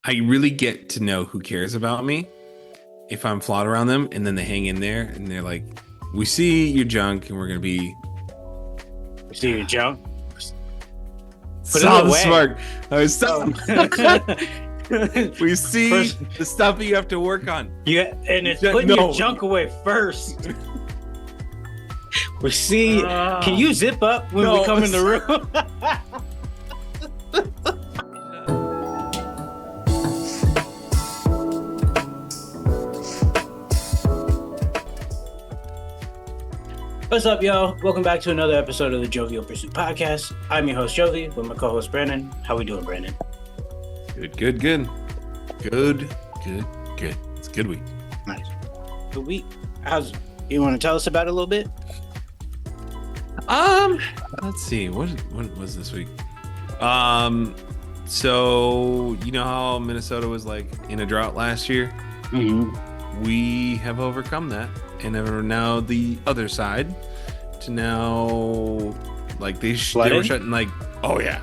I really get to know who cares about me if I'm flawed around them, and then they hang in there and they're like, "We see your junk, and we're gonna be See your junk. Put it saw the away. spark." I was Oh. We see First- the stuff that you have to work on. Yeah, and it's Ju- putting no. your junk away first. We see. Can you zip up when No. we come in the room? What's up, y'all? Welcome back to another episode of the Jovial Pursuit Podcast. I'm your host, Jovi, with my co-host, Brandon. How we doing, Brandon? Good. It's a good week. Nice. Good week. You want to tell us about it a little bit? Let's see. What was this week? So you know how Minnesota was like in a drought last year? Mm-hmm. We have overcome that and are now the other side to now like they were shutting like oh yeah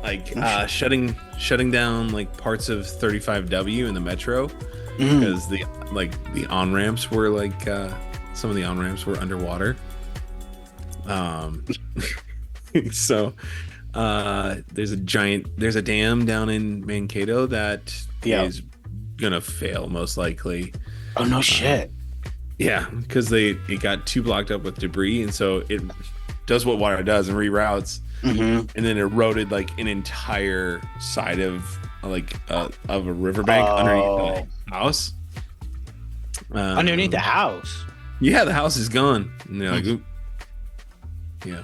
like shutting down like parts of 35W in the metro because the on-ramps were like some of the on-ramps were underwater. So there's a dam down in Mankato that is gonna fail most likely. Oh no shit. Yeah, because it got too blocked up with debris, and so it does what water does and reroutes, and then eroded like an entire side of a riverbank underneath the house. Underneath the house. Yeah, the house is gone. And they're like, oop. Yeah.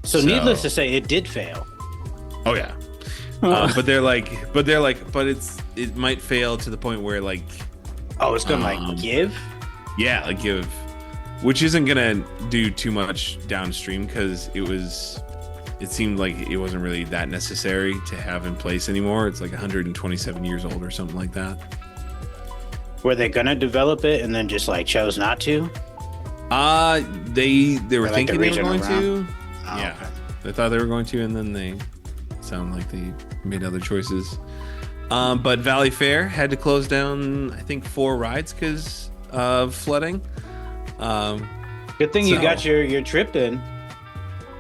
So needless to say, it did fail. Oh yeah. But it might fail to the point where like it's gonna give. Yeah, like give, which isn't gonna do too much downstream because it seemed like it wasn't really that necessary to have in place anymore. It's like 127 years old or something like that. Were they gonna develop it and then just like chose not to? They were Or, like, thinking the they were region going around? to. Oh, Yeah, okay. they thought they were going to, and then they sound like they made other choices. But Valley Fair had to close down, I think, 4 rides because of flooding. Good thing you So- got your trip in.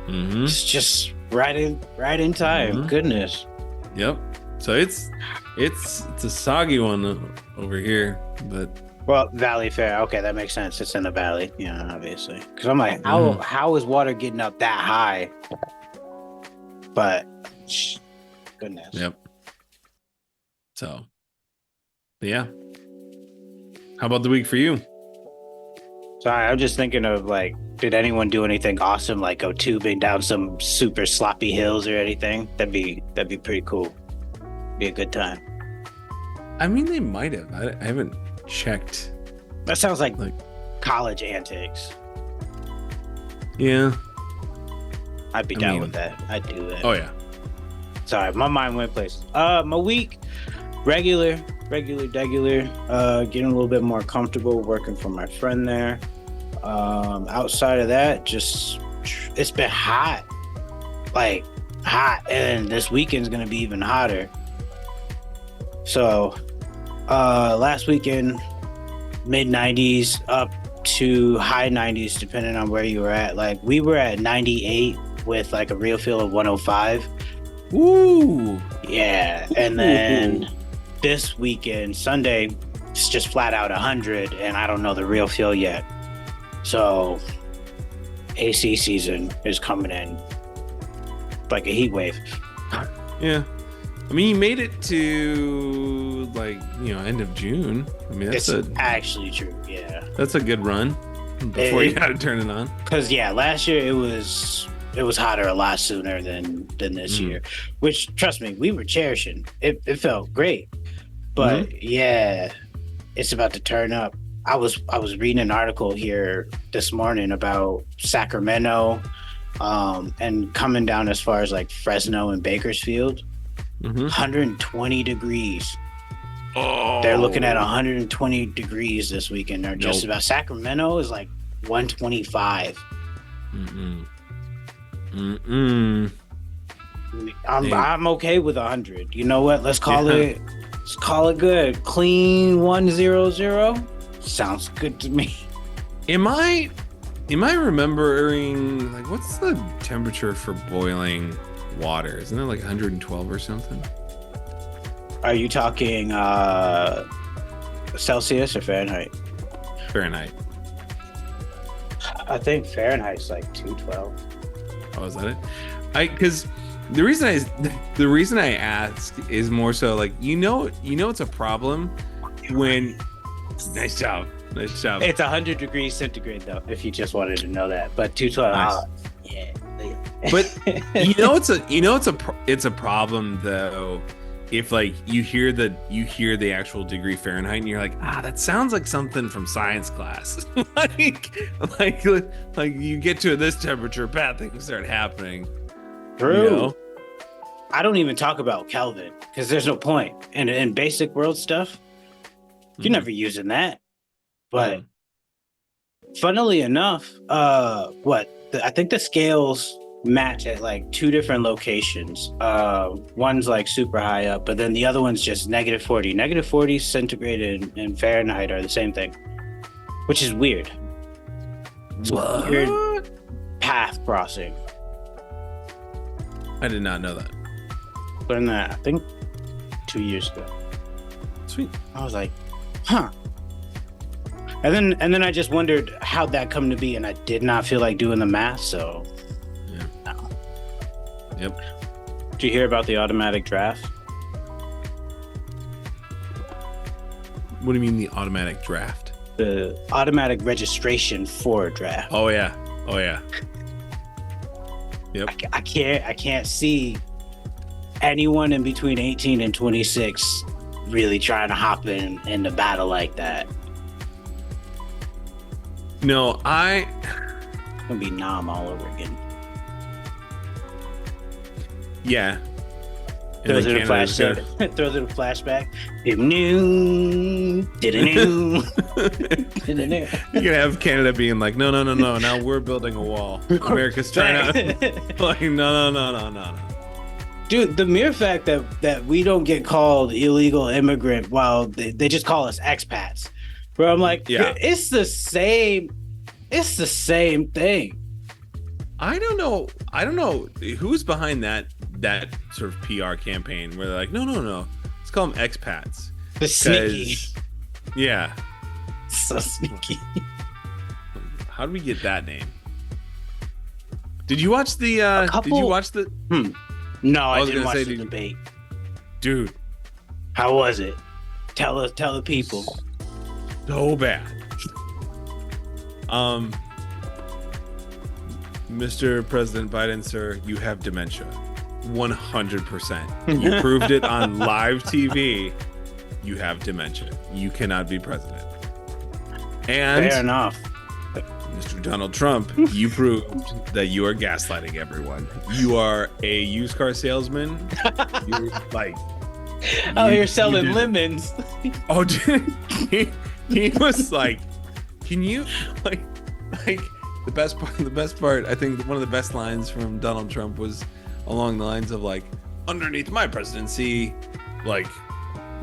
Mm-hmm. It's just right in time. Mhm. Goodness. Yep. So it's a soggy one over here, but Well, Valley Fair. Okay, that makes sense. It's in the valley. Yeah, obviously. Because I'm like, how is water getting up that high? But goodness. yep. So, but yeah. How about the week for you? Sorry, I'm just thinking of like, did anyone do anything awesome, like go tubing down some super sloppy hills or anything? That'd be pretty cool. Be a good time. I mean, they might have. I haven't checked. That sounds like Like- college antics. Yeah. I'd be I down mean- with that. I'd do that. Oh yeah. Sorry, my mind went places. My week, regular, getting a little bit more comfortable working for my friend there. Outside of that, just it's been hot, like hot, and this weekend's gonna be even hotter. So, last weekend, mid 90s up to high 90s, depending on where you were at. Like we were at 98 with like a real feel of 105. Woo! Yeah, and then this weekend, Sunday, it's just flat out 100, and I don't know the real feel yet. So, AC season is coming in like a heat wave. Yeah. I mean, you made it to like, end of June. I mean, It's actually true, yeah. that's a good run before you It- got to turn it on. Because last year it was hotter a lot sooner than this year, which trust me, we were cherishing. It felt great, but yeah, it's about to turn up. I was reading an article here this morning about Sacramento, and coming down as far as like Fresno and Bakersfield, 120 degrees. Oh, They're looking at 120 degrees this weekend. They're just about. Sacramento is like 125. I'm okay with 100. You know what? Let's call it good. Clean 100. Sounds good to me. Am I remembering, like, what's the temperature for boiling water? Isn't it like 112 or something? Are you talking Celsius or Fahrenheit? Fahrenheit. I think Fahrenheit's like 212. Oh, is that it? Because the reason I ask is more so like, it's a problem when. Nice job. It's 100 degrees centigrade though, if you just wanted to know that. But 212. Nice. Yeah. But it's a problem though. If like you hear the actual degree Fahrenheit and you're like, that sounds like something from science class. like you get to this temperature, bad things start happening. True. You know? I don't even talk about Kelvin because there's no point. And in basic world stuff, you're never using that. But funnily enough, I think the scales match at like 2 different locations. One's like super high up, but then the other one's just -40. -40 centigrade and Fahrenheit are the same thing, which is weird. It's a weird path crossing. I did not know that. Learned that I think 2 years ago. Sweet. I was like, huh. And then I just wondered how'd that come to be, and I did not feel like doing the math, so yeah. No. Yep. Did you hear about the automatic draft? What do you mean the automatic draft? The automatic registration for a draft. Oh yeah. Yep. I can't see anyone in between 18 and 26 really trying to hop in the battle like that. No, It's gonna be Nam all over again. Yeah. Throws it a flashback. Throws it a flashback. You're gonna have Canada being like, no. Now we're building a wall. America's trying to like, no. Dude, the mere fact that we don't get called illegal immigrant while they just call us expats. Bro, I'm like, yeah, it's the same thing. I don't know who's behind that sort of PR campaign where they're like, no, let's call them expats. The sneaky. Yeah. So sneaky. How did we get that name? Did you watch the No, I didn't watch the debate. Dude. How was it? Tell the people. So bad. Mr. President Biden, sir, you have dementia. 100%. You proved it on live TV. You have dementia. You cannot be president. And fair enough. Mr. Donald Trump, you proved that you are gaslighting everyone. You are a used car salesman. You're like, you're selling lemons. Oh, dude, he was like, can you like the best part, I think one of the best lines from Donald Trump was along the lines of like, underneath my presidency, like,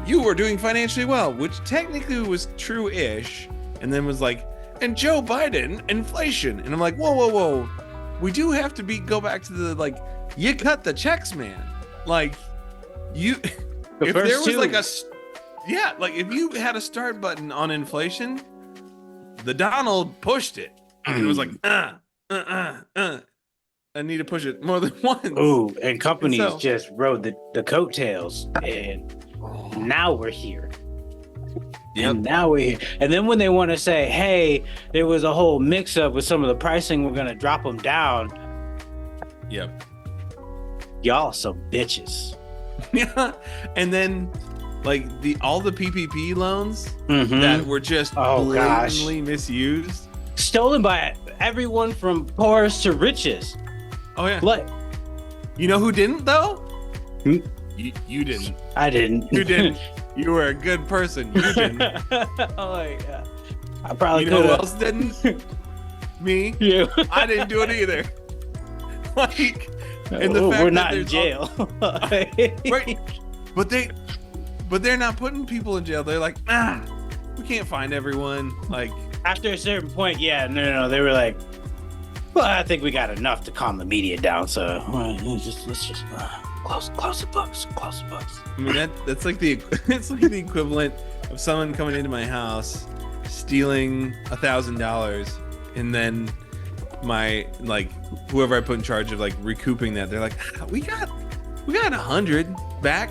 you were doing financially well, which technically was true-ish, and then was like, and Joe Biden, inflation. And I'm like, whoa. We do have to go back to the, like, you cut the checks, man. Like, if there was like like if you had a start button on inflation, the Donald pushed it. And it was like, I need to push it more than once. Ooh, and companies just rode the coattails, and now we're here. Yep. And now we're here. And then when they want to say, hey, there was a whole mix-up with some of the pricing, we're going to drop them down. Yep. Y'all some bitches. Yeah. And then, like, all the PPP loans that were just blatantly misused. Stolen by everyone from poorest to richest. Oh, yeah. Like, you know who didn't, though? You didn't. I didn't. You didn't. You were a good person. You didn't. Oh, yeah. I probably You know who else didn't? Me. You. I didn't do it either. Like, And the fact we're that not in there's jail. right, but they're not putting people in jail. They're like, we can't find everyone. Like After a certain point, yeah, no, they were like, well, I think we got enough to calm the media down, so let's just close the books. I mean that's like it's like the equivalent of someone coming into my house, stealing $1,000, and then my like whoever I put in charge of like recouping that, they're like, we got 100 back.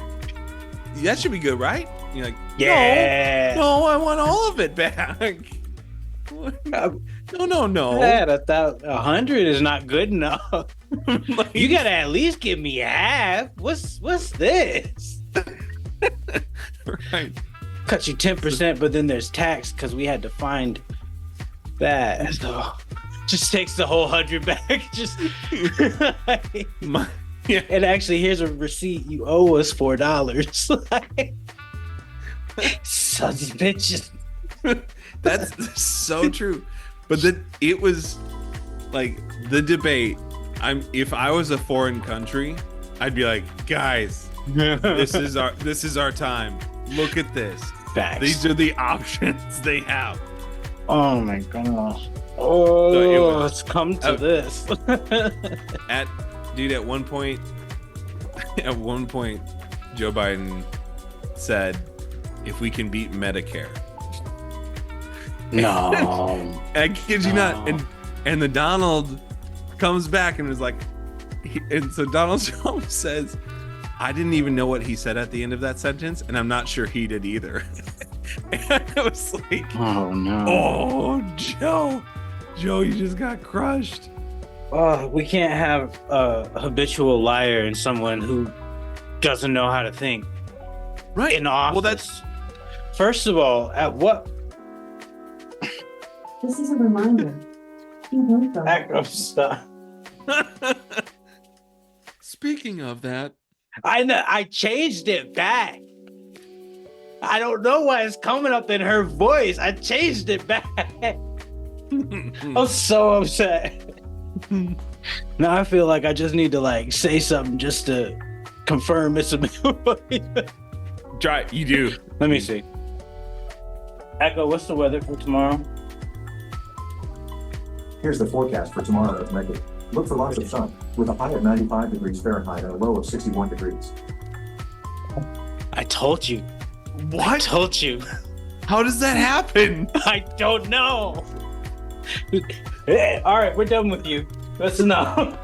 That should be good, right? You're like, Yeah. no, I want all of it back. No. Yeah, 100 is not good enough. Like, You gotta at least give me half. What's this? right. Cut you 10%, but then there's tax because we had to find that. So, just takes the whole 100 back. Just Yeah. and actually, here's a receipt. You owe us $4. Sons of bitches. That's so true. But then it was like the debate. If I was a foreign country, I'd be like, guys, this is our time. Look at this. Facts. These are the options they have. Oh my gosh. Oh, So it's come to this. At one point, Joe Biden said, if we can beat Medicare. No. I kid you not. And the Donald comes back and is like, and so Donald Trump says, I didn't even know what he said at the end of that sentence, and I'm not sure he did either. And I was like, Oh no. oh, Joe, you just got crushed. We can't have a habitual liar and someone who doesn't know how to think Right. in office. Well, that's First of all, at what This is a reminder. act of stuff? speaking of that. I know I changed it back. I don't know why it's coming up in her voice. I changed it back. I'm so upset. Now I feel like I just need to like say something just to confirm it's a Try. You do. Let me see. Echo, what's the weather for tomorrow? Here's the forecast for tomorrow at Mecca. Look for lots of sun, with a high of 95 degrees Fahrenheit and a low of 61 degrees. I told you. I What? told you. How does that happen? I don't know. All right, we're done with you. That's enough.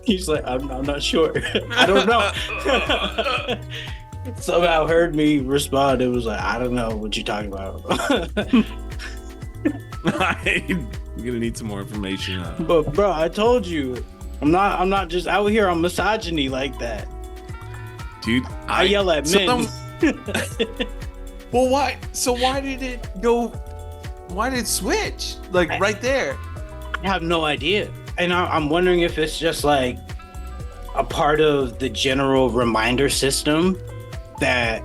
He's like, I'm not sure. I don't know. Somehow heard me respond. It was like, I don't know what you're talking about. I'm gonna need some more information. But bro, I told you, I'm not just out here on misogyny like that. Dude, I yell at men. Well, why? So why did it go? Why did it switch? Like right there. I have no idea. And I'm wondering if it's just like a part of the general reminder system that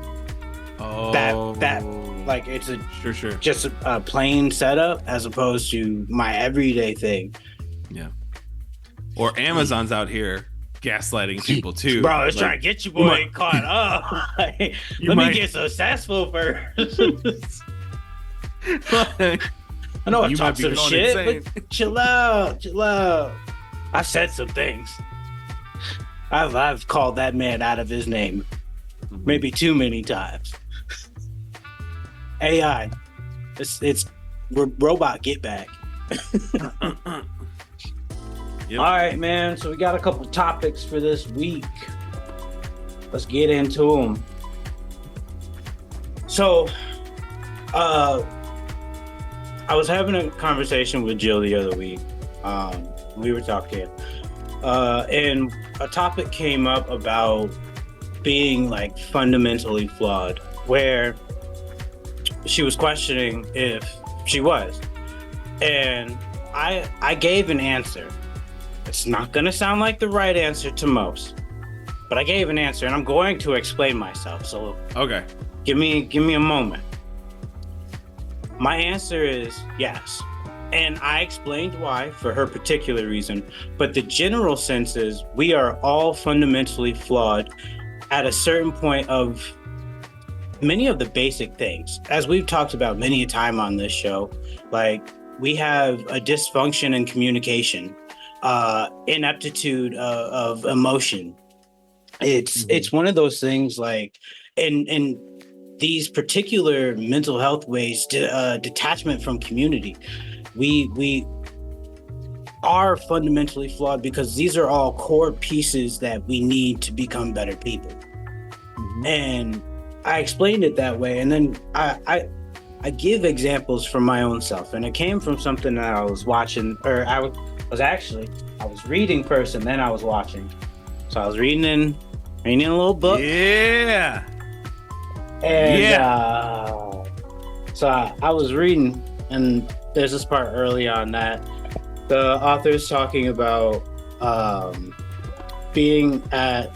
Oh, that like it's a sure. just a plain setup as opposed to my everyday thing. Yeah. Or Amazon's out here gaslighting people too. Bro, it's Like, trying to get you boy caught up. Let might- me get successful first. like, I know I You might talked be some going shit, insane. but chill out. I said some things. I've called that man out of his name maybe too many times. AI, it's robot get back. Yep. All right, man. So we got a couple topics for this week. Let's get into them. So, I was having a conversation with Jill the other week. We were talking, and a topic came up about being like fundamentally flawed, where she was questioning if she was, and I gave an answer. It's not gonna sound like the right answer to most, but I gave an answer, and I'm going to explain myself. So Okay. give me a moment. My answer is yes. And I explained why for her particular reason. But the general sense is we are all fundamentally flawed at a certain point of many of the basic things. As we've talked about many a time on this show, like we have a dysfunction in communication, ineptitude of emotion. It's one of those things like in these particular mental health ways, detachment from community. We are fundamentally flawed because these are all core pieces that we need to become better people. And I explained it that way, and then I give examples from my own self, and it came from something that I was watching, or I was reading first, and then I was watching. So I was reading a little book. Yeah. And so I was reading, and there's this part early on that the author's talking about being at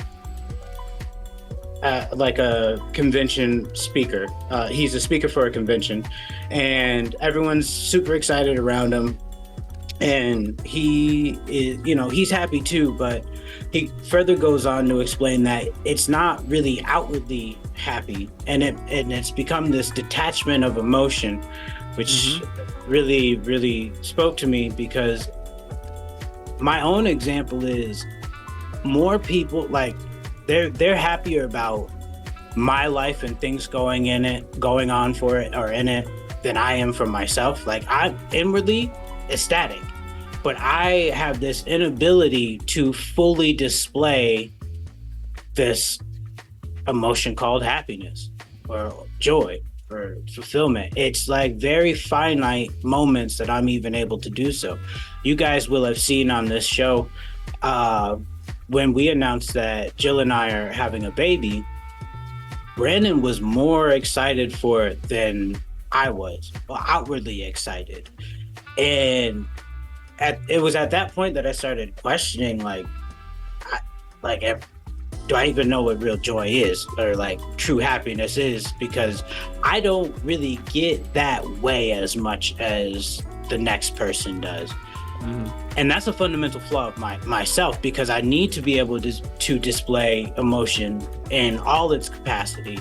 like a convention speaker. He's a speaker for a convention, and everyone's super excited around him. And he is, he's happy too, but he further goes on to explain that it's not really outwardly happy, and it's become this detachment of emotion, which really, really spoke to me, because my own example is more people like they're happier about my life and things going on for it or in it than I am for myself. Like, I'm inwardly ecstatic, but I have this inability to fully display this emotion called happiness or joy or fulfillment. It's like very finite moments that I'm even able to do so. You guys will have seen on this show when we announced that Jill and I are having a baby, Brandon was more excited for it than I was, well, outwardly excited. And it was at that point that I started questioning, do I even know what real joy is, or like true happiness is? Because I don't really get that way as much as the next person does. And that's a fundamental flaw of myself, because I need to be able to display emotion in all its capacity,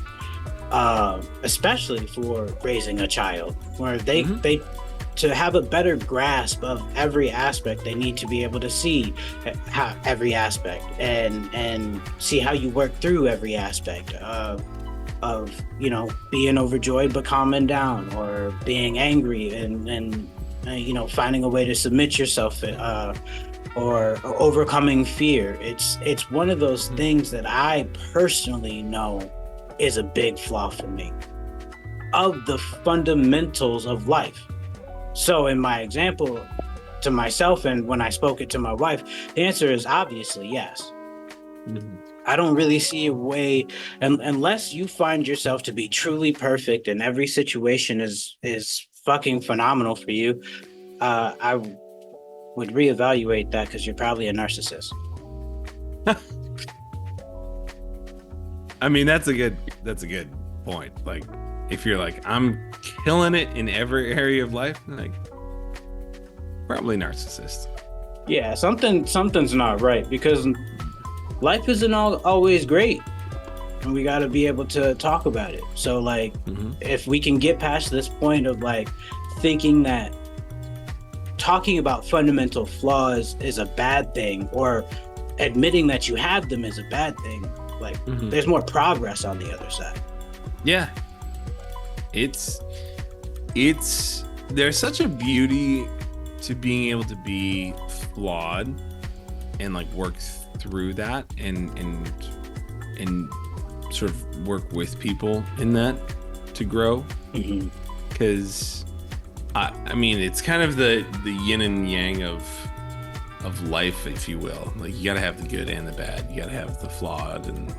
especially for raising a child, where they to have a better grasp of every aspect. They need to be able to see how every aspect and see how you work through every aspect of being overjoyed but calming down, or being angry and finding a way to submit yourself, or overcoming fear. It's one of those things that I personally know is a big flaw for me of the fundamentals of life. So in my example to myself, and when I spoke it to my wife, the answer is obviously yes. I don't really see a way, unless you find yourself to be truly perfect and every situation is fucking phenomenal for you. I would reevaluate that, because you're probably a narcissist. I mean, that's a good point. Like, if you're like, I'm killing it in every area of life, like, probably narcissist. Yeah, something's not right, because life isn't always great, and we got to be able to talk about it. So like, if we can get past this point of like thinking that talking about fundamental flaws is a bad thing, or admitting that you have them is a bad thing, like there's more progress on the other side. Yeah. It's there's such a beauty to being able to be flawed and like work through that and sort of work with people in that to grow. Because I mean, it's kind of the yin and yang of life, if you will. Like, you gotta have the good and the bad. You gotta have the flawed, and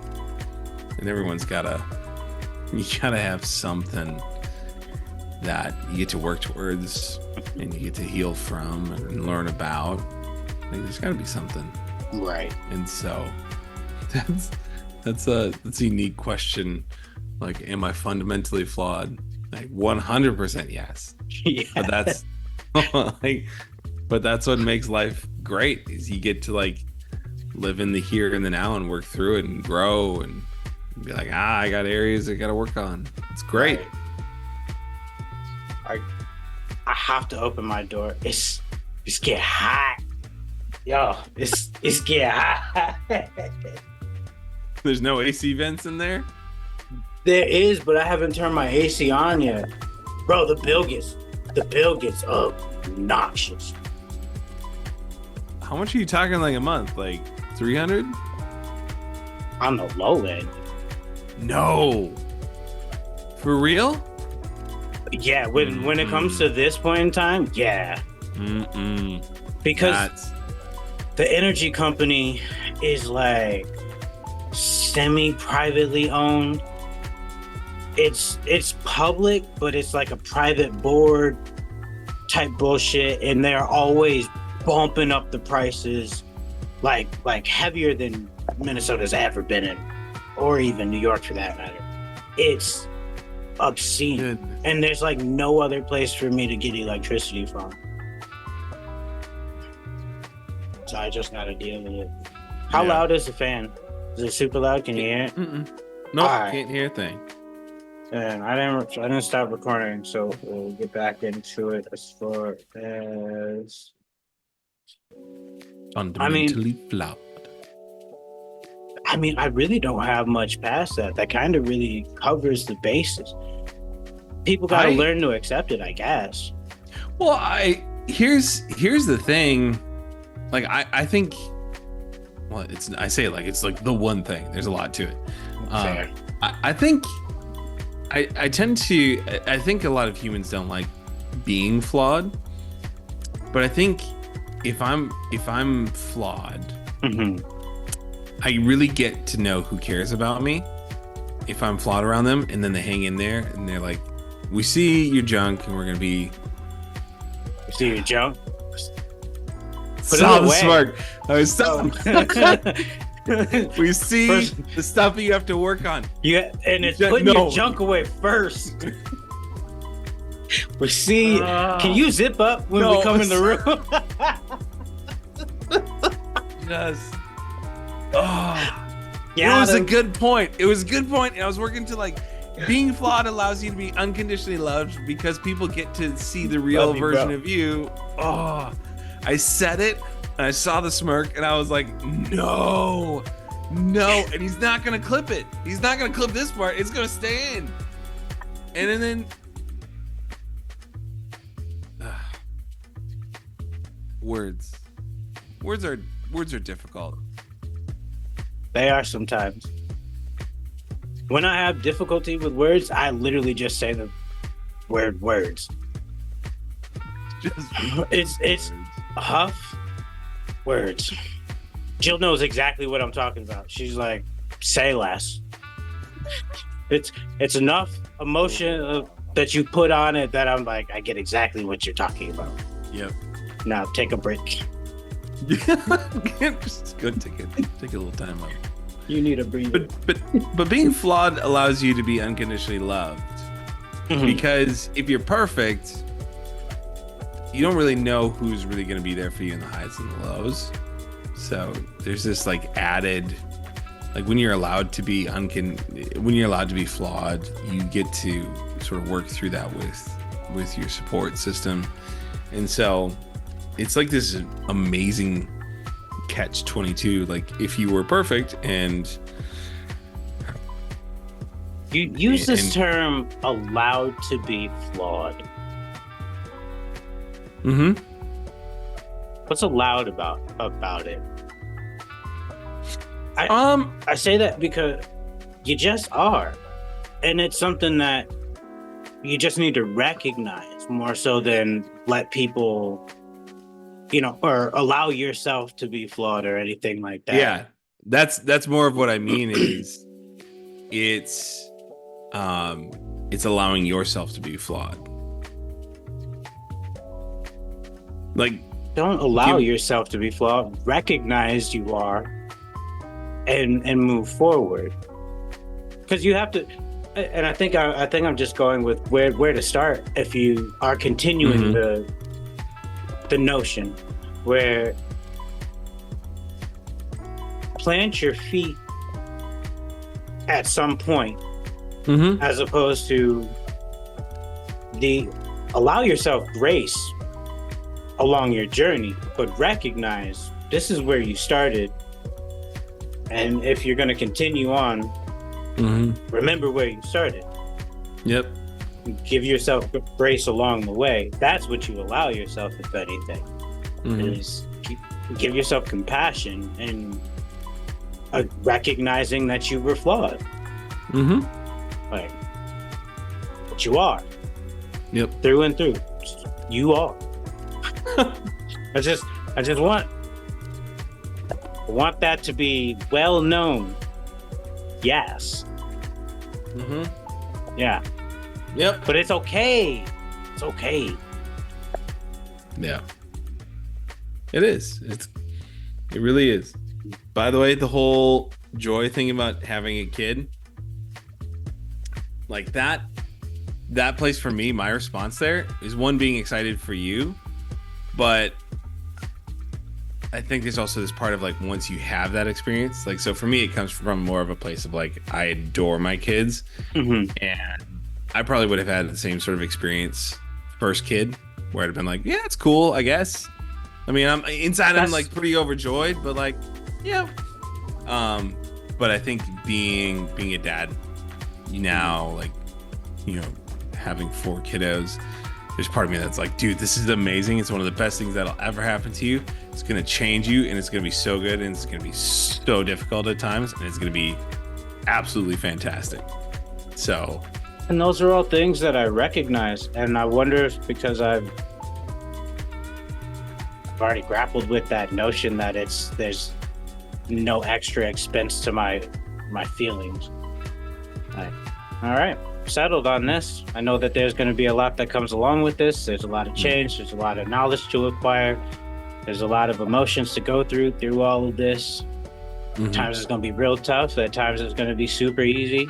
everyone's gotta have something that you get to work towards and you get to heal from and learn about. Like, there's gotta be something, right? And so that's a unique question. Like, am I fundamentally flawed? Like, 100% yes. Yeah. But Like, but that's what makes life great is you get to like live in the here and the now and work through it and grow and be like, I got areas I got to work on. It's great. I have to open my door. It's getting hot. Yo, it's getting hot. There's no AC vents in there? There is, but I haven't turned my AC on yet. Bro, the bill gets obnoxious. How much are you talking like a month? Like 300? On the low end. No. For real? Yeah, when it comes to this point in time, yeah. Because the energy company is like semi-privately owned. It's public, but it's like a private board type bullshit, and they're always bumping up the prices like heavier than Minnesota's ever been in, or even New York for that matter. It's obscene. And there's like no other place for me to get electricity from. So I just gotta deal with it. How loud is the fan? Is it super loud? Can you hear it? No, right. Can't hear a thing. And I didn't stop recording, so we'll get back into it as far as fundamentally flawed. I mean, I really don't have much past that. That kind of really covers the bases. People got to learn to accept it, I guess. Well, here's the thing. Like, I think, well, I say it like it's like the one thing. There's a lot to it. I think I tend to. I think a lot of humans don't like being flawed, but I think if I'm flawed, I really get to know who cares about me if I'm flawed around them, and then they hang in there and they're like, we see your junk and we're gonna be. We see your junk. Saw the smirk. We see the stuff you have to work on. Yeah, and it's putting your junk away first. We see. Can you zip up when we come in the room? Yes. Yeah, it was a good point. It was a good point, and I was working to like being flawed allows you to be unconditionally loved because people get to see the real version of you. I said it, and I saw the smirk, and I was like, no, and he's not gonna clip it. He's not gonna clip this part. It's gonna stay in. And then words are difficult. They are sometimes. When I have difficulty with words, I literally just say the weird words. It's huff words. Jill knows exactly what I'm talking about. She's like, say less. It's enough emotion that you put on it that I'm like, I get exactly what you're talking about. Yep. Now take a break. Just go take a little time out. You need a breather. But being flawed allows you to be unconditionally loved. Because if you're perfect, you don't really know who's really going to be there for you in the highs and the lows. So there's this like added, like when you're allowed to be flawed, you get to sort of work through that with your support system. And so it's like this amazing catch-22. Like if you were perfect and you use this term allowed to be flawed. What's allowed about it? I say that because you just are, and it's something that you just need to recognize more so than let people, or allow yourself to be flawed or anything like that. Yeah, that's more of what I mean. Is it's allowing yourself to be flawed. Like, don't allow yourself to be flawed. Recognize you are, and move forward. Because you have to. And I think I'm just going with where to start if you are continuing the notion where plant your feet at some point, as opposed to allow yourself grace along your journey, but recognize this is where you started. And if you're going to continue on, remember where you started. Yep. Give yourself grace along the way. That's what you allow yourself, if anything, is give yourself compassion and recognizing that you were flawed. Like, but you are. Yep. Through and through. You are. I just want that to be well known. Yes. Yeah. Yep. But it's okay. It's okay. Yeah. It is. It really is. By the way, the whole joy thing about having a kid, like that place for me, my response there is one, being excited for you, but I think there's also this part of like, once you have that experience, like, so for me, it comes from more of a place of like, I adore my kids, and I probably would have had the same sort of experience first kid, where I'd have been like, yeah, it's cool, I guess. I mean, I'm like pretty overjoyed, but like, yeah. But I think being a dad now, like, you know, having 4 kiddos, there's part of me that's like, dude, this is amazing. It's one of the best things that'll ever happen to you. It's going to change you, and it's going to be so good, and it's going to be so difficult at times, and it's going to be absolutely fantastic. So, and those are all things that I recognize, and I wonder if because I've already grappled with that notion that there's no extra expense to my feelings. All right, settled on this. I know that there's going to be a lot that comes along with this. There's a lot of change. There's a lot of knowledge to acquire. There's a lot of emotions to go through all of this. At times it's going to be real tough. At times it's going to be super easy,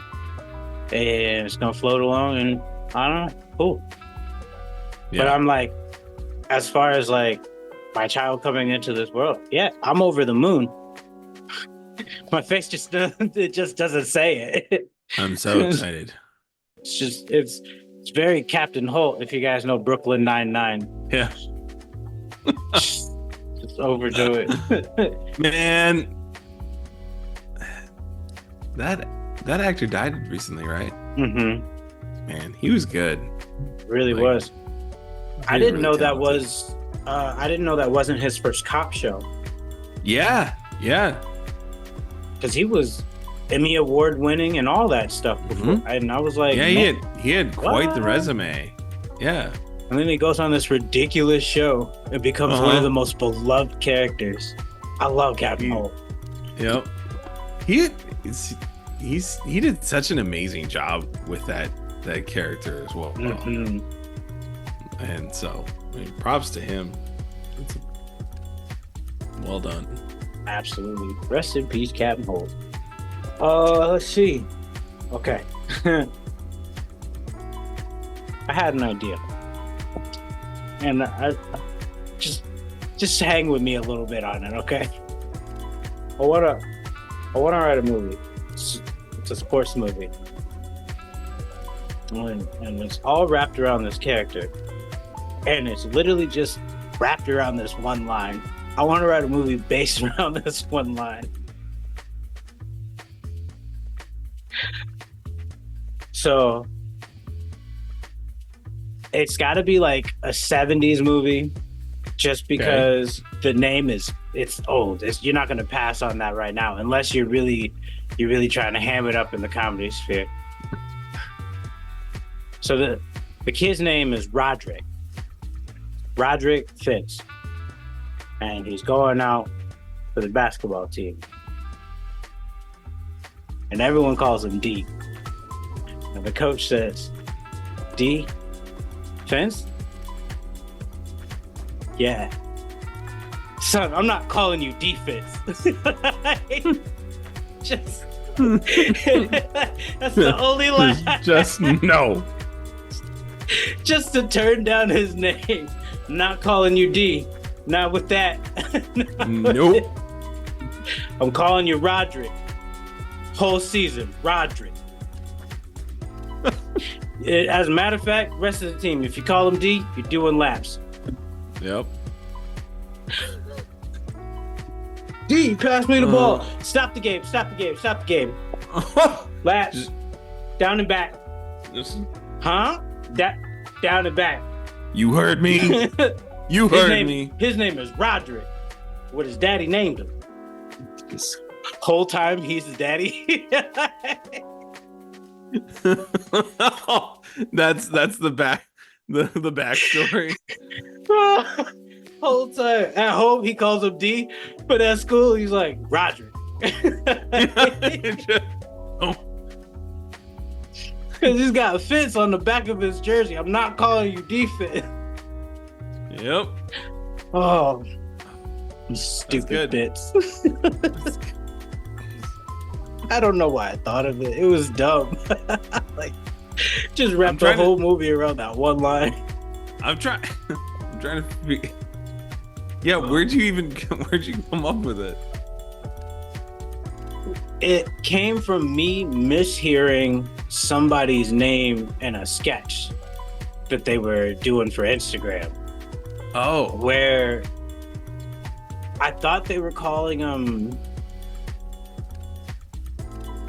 and it's going to float along. And I don't know, cool. Yeah. But I'm like, as far as like my child coming into this world, yeah, I'm over the moon. My face just doesn't say it. I'm so excited. It's very Captain Holt, if you guys know Brooklyn Nine-Nine. Yeah. Just overdo it. Man, that actor died recently, right? Man, he was good. Really like, was. I didn't know that was. I didn't know that wasn't his first cop show. Yeah. Because he was Emmy Award winning and all that stuff before, and I was like, yeah, he had quite the resume. Yeah. And then he goes on this ridiculous show and becomes one of the most beloved characters. I love Captain Holt. Yep. He did such an amazing job with that character as well. And so, I mean, props to him. Well done. Absolutely. Rest in peace, Captain Holt. Let's see. Okay. I had an idea. And I just hang with me a little bit on it, okay? I wanna write a movie. It's a sports movie. And it's all wrapped around this character. And it's literally just wrapped around this one line. I want to write a movie based around this one line. So it's got to be like a 70s movie, just because the name it's old. You're not going to pass on that right now unless you're really trying to ham it up in the comedy sphere. So the kid's name is Roderick Fitz, and he's going out for the basketball team, and everyone calls him D. And the coach says, D? Fence? Yeah. Son, I'm not calling you defense. Just that's the only line. Just no. Just to turn down his name. I'm not calling you D. Not with that. Nope. I'm calling you Roderick. Whole season, Roderick. As a matter of fact, rest of the team, if you call him D, you're doing laps. Yep. D, pass me the ball. Stop the game. Stop the game. Stop the game. Laps. Down and back. Huh? Down and back. You heard me. You heard me. His name is Roderick. What his daddy named him. This whole time he's the daddy. That's the backstory. Whole time at home he calls him D, but at school he's like Roderick. Because he's got Fitz on the back of his jersey. I'm not calling you D Fitz. Yep. Oh, stupid bits. I don't know why I thought of it. It was dumb. Like, just wrap the whole movie around that one line. I'm trying to figure. Yeah, where'd you come up with it? It came from me mishearing somebody's name in a sketch that they were doing for Instagram. Oh, where I thought they were calling him.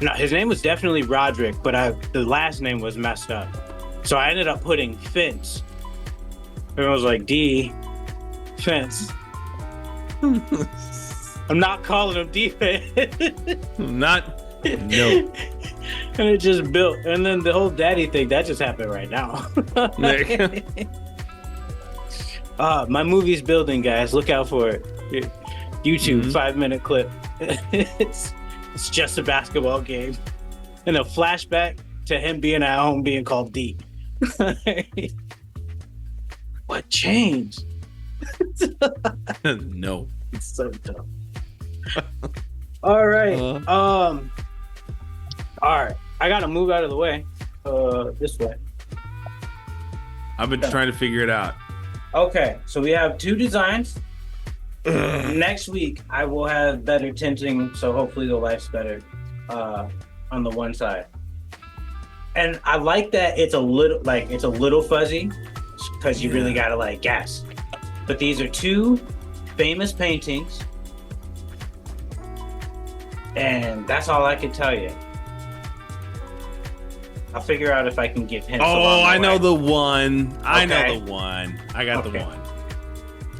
No, his name was definitely Roderick, but the last name was messed up. So I ended up putting Fence. And I was like, D, Fence. I'm not calling him defense. No. And it just built. And then the whole daddy thing, that just happened right now. My movie's building, guys. Look out for it. YouTube, 5-minute clip. It's just a basketball game. And a flashback to him being at home being called D. What changed? No. It's so dumb. All right. All right. I gotta move out of the way. This way. I've been trying to figure it out. Okay, so we have 2 designs. Next week I will have better tinting, so hopefully the light's better on the one side. And I like that it's a little fuzzy because you really gotta guess. But these are 2 famous paintings, and that's all I can tell you. I'll figure out if I can give hints. Oh, I know the one. I Okay. know the one. I got the one.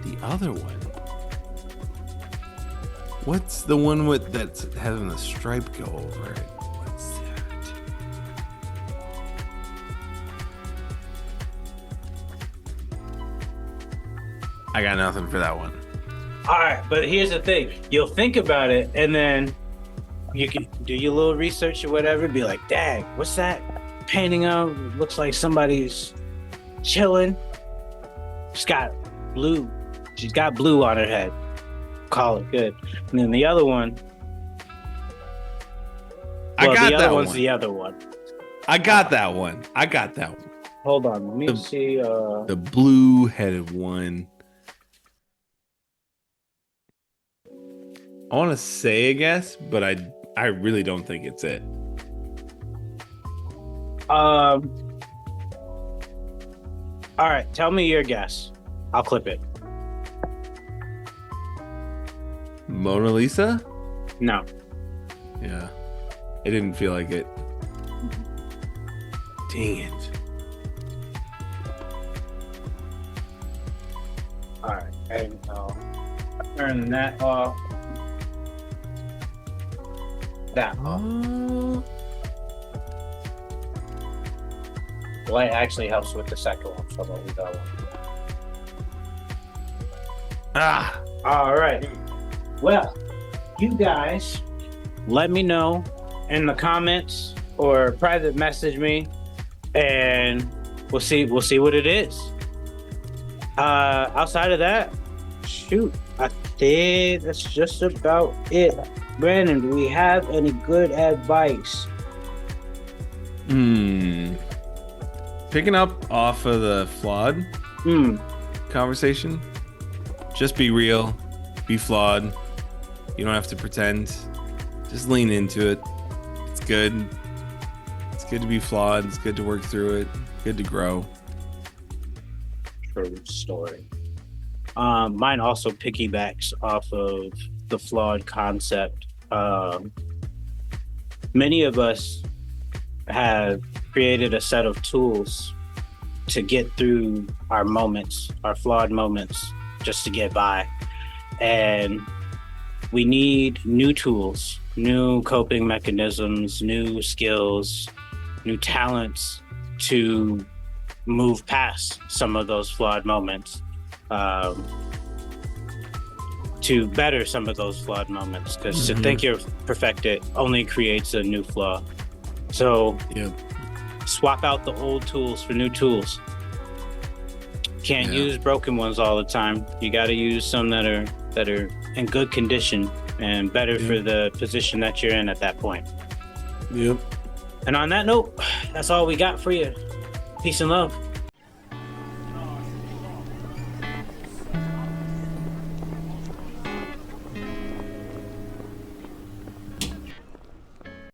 The other one. What's the one with that's having a stripe go over it? What's that? I got nothing for that one. All right, but here's the thing. You'll think about it, and then you can do your little research or whatever. Be like, dang, what's that painting of? Looks like somebody's chilling. She's got blue on her head. Call it good. And then the other one. I got the that other one's one. the other one. I got that one. Hold on, let me see. The blue-headed one. I want to say a guess, but I really don't think it's it. All right, tell me your guess. I'll clip it. Mona Lisa? No. Yeah. It didn't feel like it. Dang it. All right, and I'll turn that off. That off. Light actually helps with the second one, so I'll leave that one. All right. Well, you guys, let me know in the comments or private message me, and we'll see what it is. Outside of that, shoot, I think that's just about it. Brandon, do we have any good advice? Picking up off of the flood, conversation. Just be real, be flawed. You don't have to pretend. Just lean into it. It's good. It's good to be flawed. It's good to work through it. Good to grow. True story. Mine also piggybacks off of the flawed concept. Many of us have created a set of tools to get through our moments, our flawed moments, just to get by. And we need new tools, new coping mechanisms, new skills, new talents to move past some of those flawed moments, to better some of those flawed moments. Because to think you're perfected only creates a new flaw. So swap out the old tools for new tools. Can't use broken ones all the time. You got to use some that are in good condition and better for the position that you're in at that point. Yep. And on that note, that's all we got for you. Peace and love.